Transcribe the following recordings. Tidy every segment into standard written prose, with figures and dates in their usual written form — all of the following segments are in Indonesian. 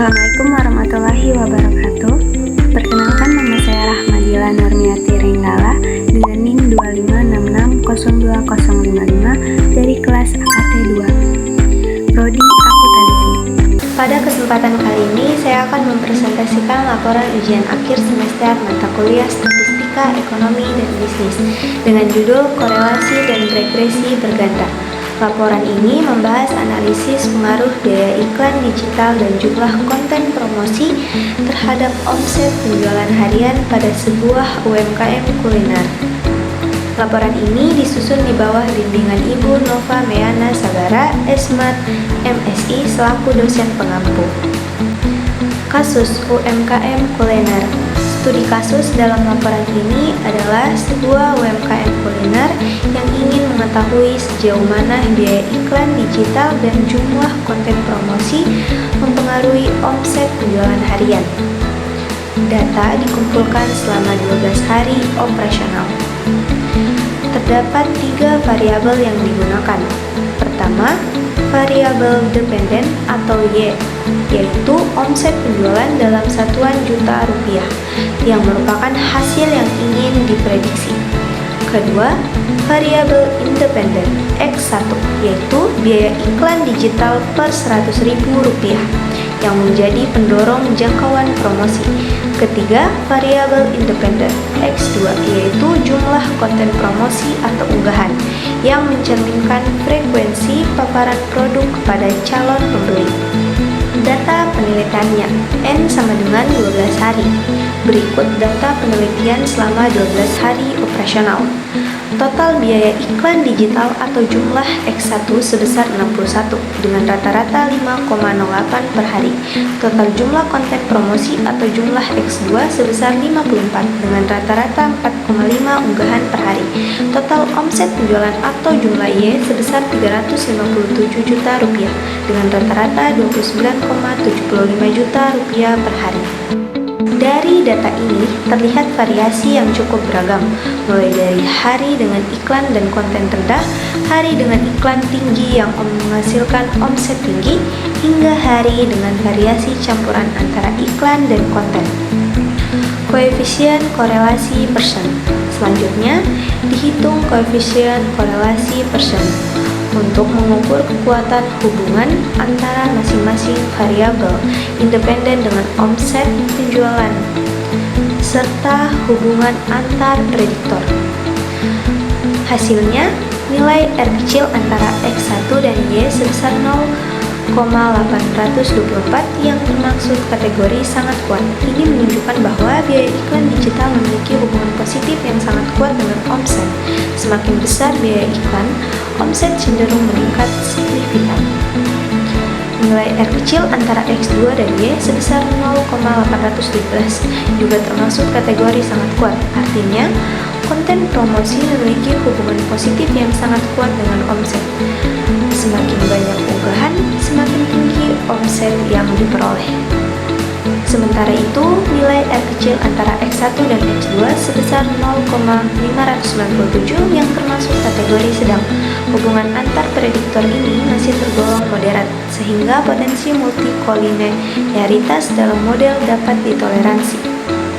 Assalamualaikum warahmatullahi wabarakatuh. Perkenalkan, nama saya Rahmadila Nurmiati Renggala dengan NIM 2566020055 dari kelas AKT 2, Prodi Akuntansi. Pada kesempatan kali ini, saya akan mempresentasikan laporan ujian akhir semester mata kuliah Statistika, Ekonomi, dan Bisnis dengan judul Korelasi dan Regresi Berganda. Laporan ini membahas analisis pengaruh biaya iklan digital dan jumlah konten promosi terhadap omset penjualan harian pada sebuah UMKM kuliner. Laporan ini disusun di bawah bimbingan Ibu Nova Meana Sagara, Esmat, MSI selaku dosen pengampu. Kasus UMKM kuliner. Studi kasus dalam laporan ini adalah sebuah UMKM kuliner yang ingin mengetahui sejauh mana biaya iklan digital dan jumlah konten promosi mempengaruhi omset penjualan harian. Data dikumpulkan selama 12 hari operasional. Terdapat 3 variabel yang digunakan. Pertama, variabel dependen atau Y, yaitu omset penjualan dalam satuan juta rupiah, yang merupakan hasil yang ingin diprediksi. Kedua, variabel independen X1, yaitu biaya iklan digital per Rp100.000, yang menjadi pendorong jangkauan promosi. Ketiga, variabel independen X2, yaitu jumlah konten promosi atau unggahan, yang mencerminkan frekuensi paparan produk kepada calon pembeli. Data penelitiannya, N sama dengan 12 hari. Berikut data penelitian selama 12 hari operasional. Total biaya iklan digital atau jumlah X1 sebesar 61 dengan rata-rata 5,08 per hari. Total jumlah konten promosi atau jumlah X2 sebesar 54 dengan rata-rata 4,5 unggahan per hari. Total omset penjualan atau jumlah Y sebesar Rp357 juta dengan rata-rata Rp29,75 juta per hari. Dari data ini terlihat variasi yang cukup beragam, mulai dari hari dengan iklan dan konten rendah, hari dengan iklan tinggi yang menghasilkan omset tinggi, hingga hari dengan variasi campuran antara iklan dan konten. Koefisien korelasi persen. Selanjutnya, dihitung koefisien korelasi persen untuk mengukur kekuatan hubungan antara masing-masing variabel independen dengan omset penjualan serta hubungan antar prediktor. Hasilnya, nilai R kecil antara X1 dan Y sebesar 0,824 yang termasuk kategori sangat kuat. Ini menunjukkan bahwa biaya iklan digital memiliki hubungan positif yang sangat kuat dengan omset. Semakin besar biaya iklan, omset cenderung meningkat signifikan. Nilai R kecil antara X2 dan Y sebesar 0,812 juga termasuk kategori sangat kuat. Artinya, konten promosi memiliki hubungan positif yang sangat kuat dengan omset. Semakin banyak unggahan, semakin tinggi omset yang diperoleh. Sementara itu, nilai R kecil antara X1 dan X2 sebesar 0,597 yang termasuk kategori sedang. Hubungan antar prediktor ini masih tergolong moderat, sehingga potensi multikolinearitas dalam model dapat ditoleransi.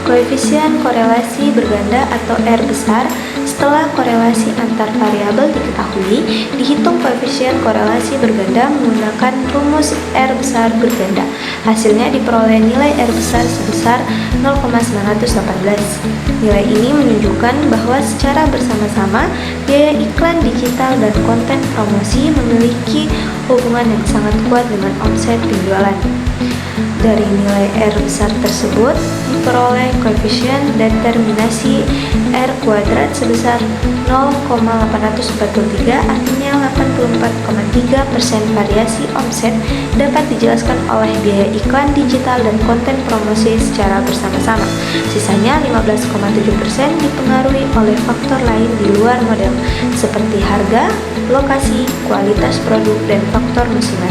Koefisien korelasi berganda atau R besar. Setelah korelasi antar variabel diketahui, dihitung koefisien korelasi berganda menggunakan rumus R besar berganda. Hasilnya diperoleh nilai R besar sebesar 0,918. Nilai ini menunjukkan bahwa secara bersama-sama biaya iklan digital dan konten promosi memiliki hubungan yang sangat kuat dengan omset penjualan. Dari nilai R besar tersebut diperoleh koefisien determinasi R kuadrat sebesar 0,843, artinya 84,3% variasi omset dapat dijelaskan oleh biaya iklan digital dan konten promosi secara bersama-sama. Sisanya 15,7% dipengaruhi oleh faktor lain di luar model, seperti harga, lokasi, kualitas produk, dan faktor musiman.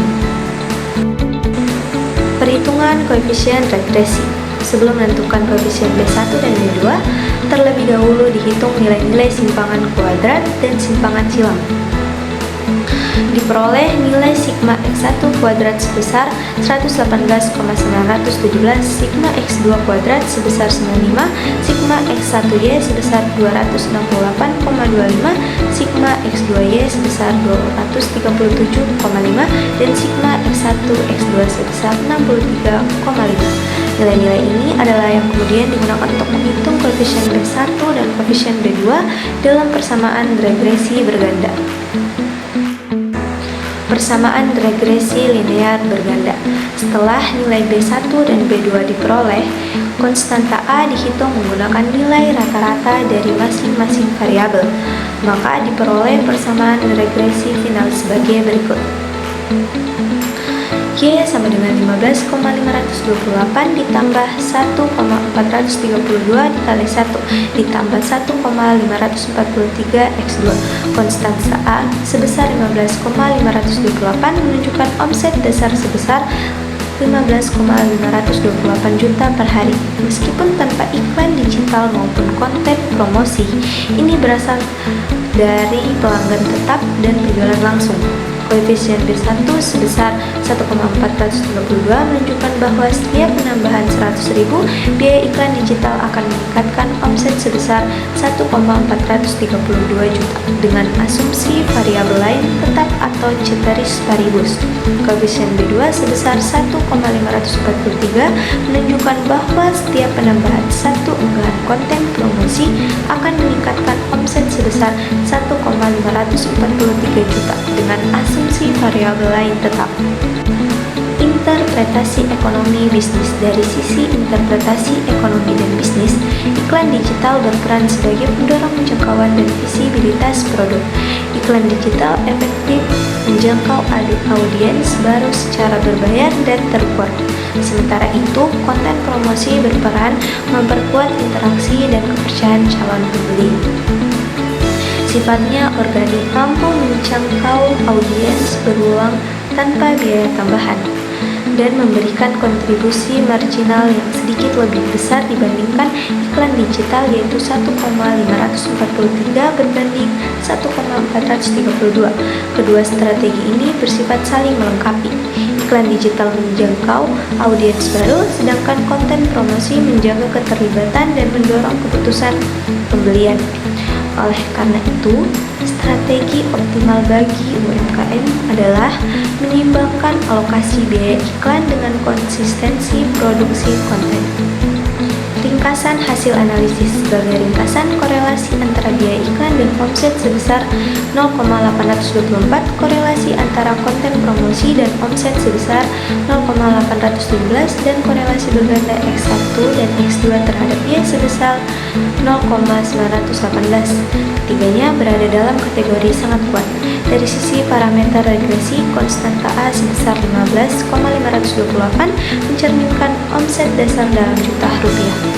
Perhitungan koefisien regresi. Sebelum menentukan koefisien B1 dan B2, terlebih dahulu dihitung nilai-nilai simpangan kuadrat dan simpangan silang. Diperoleh nilai sigma X1 kuadrat sebesar 118,917, sigma X2 kuadrat sebesar 95, sigma X1Y sebesar 268,25, sigma X2Y sebesar 237,5, dan sigma X1 X2 sebesar 63,5. Nilai-nilai ini adalah yang kemudian digunakan untuk menghitung koefisien B1 dan koefisien B2 dalam persamaan regresi berganda. Persamaan regresi linear berganda. Setelah nilai B1 dan B2 diperoleh, konstanta A dihitung menggunakan nilai rata-rata dari masing-masing variabel. Maka diperoleh persamaan regresi final sebagai berikut. Y sama dengan 15,528 ditambah 1,432 dikali 1 ditambah 1,543 X2. Konstanta A sebesar 15,528 menunjukkan omset dasar sebesar 15,528 juta per hari. Meskipun tanpa iklan digital maupun konten promosi, ini berasal dari pelanggan tetap dan penjualan langsung. Koefisien B1 sebesar 1,432 menunjukkan bahwa setiap penambahan 100.000, biaya iklan digital akan meningkatkan omset sebesar 1,432 juta dengan asumsi variabel lain tetap atau ceteris paribus. Koefisien B2 sebesar 1,543 menunjukkan bahwa setiap penambahan satu unggahan konten promosi akan meningkatkan omset sebesar 1,543 juta dengan asumsi variabel lain tetap. Interpretasi ekonomi bisnis. Dari sisi interpretasi ekonomi dan bisnis, iklan digital berperan sebagai pendorong jangkauan dan visibilitas produk. Iklan digital efektif menjangkau audiens baru secara berbayar dan terkuat. Sementara itu, konten promosi berperan memperkuat interaksi dan kepercayaan calon pembeli. Sifatnya organik, mampu menjangkau audiens berulang tanpa biaya tambahan, dan memberikan kontribusi marginal yang sedikit lebih besar dibandingkan iklan digital, yaitu 1,543 berbanding 1,432. Kedua strategi ini bersifat saling melengkapi. Iklan digital menjangkau audiens baru, sedangkan konten promosi menjaga keterlibatan dan mendorong keputusan pembelian. Oleh karena itu, strategi optimal bagi UMKM adalah menyeimbangkan alokasi biaya iklan dengan konsistensi produksi konten. Ringkasan hasil analisis. Sebagai ringkasan, korelasi antara biaya iklan dan omset sebesar 0,824, korelasi antara konten promosi dan omset sebesar 0,817, dan korelasi berganda X1 dan X2 terhadap Y sebesar 0,918. Ketiganya berada dalam kategori sangat kuat. Dari sisi parameter regresi, konstanta A sebesar 15,528 mencerminkan omset dasar dalam juta rupiah.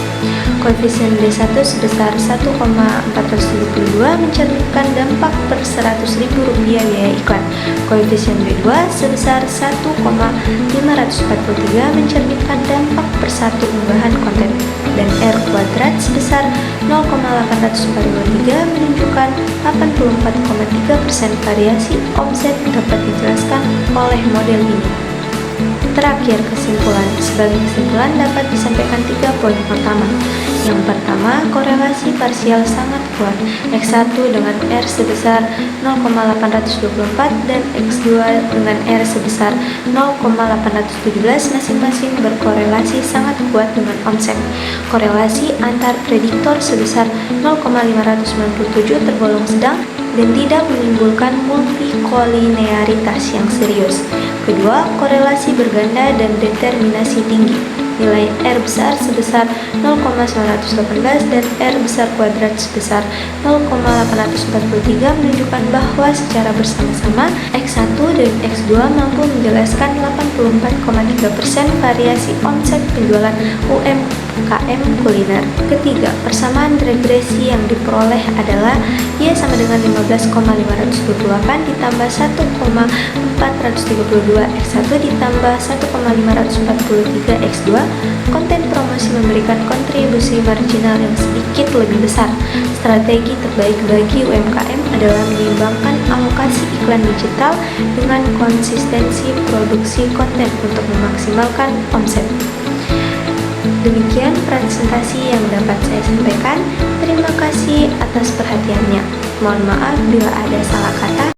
Koefisien B1 sebesar 1,432 mencerminkan dampak per 100.000 rupiah biaya iklan. Koefisien B2 sebesar 1,543 mencerminkan dampak per satu unggahan konten. Dan R kuadrat sebesar 0,843 menunjukkan 84,3% variasi omset dapat dijelaskan oleh model ini. Terakhir, kesimpulan. Sebagai kesimpulan dapat disampaikan 3 poin pertama. Yang pertama, korelasi parsial sangat kuat. X1 dengan R sebesar 0,824 dan X2 dengan R sebesar 0,817 masing-masing berkorelasi sangat kuat dengan omset. Korelasi antar prediktor sebesar 0,597 tergolong sedang dan tidak menimbulkan multikolinearitas yang serius. Kedua, korelasi berganda dan determinasi tinggi. Nilai R besar sebesar 0,918 dan R besar kuadrat sebesar 0,843 menunjukkan bahwa secara bersama-sama X1 dan X2 mampu menjelaskan 84,3% variasi omset penjualan UMKM kuliner. Ketiga, persamaan regresi yang diperoleh adalah Y sama dengan 15,528 ditambah 1,432 X1 ditambah 1,543 X2. Konten promosi memberikan kontribusi marginal yang sedikit lebih besar. Strategi terbaik bagi UMKM adalah menyeimbangkan alokasi iklan digital dengan konsistensi produksi konten untuk memaksimalkan omset. Demikian presentasi yang dapat saya sampaikan. Terima kasih atas perhatiannya. Mohon maaf bila ada salah kata.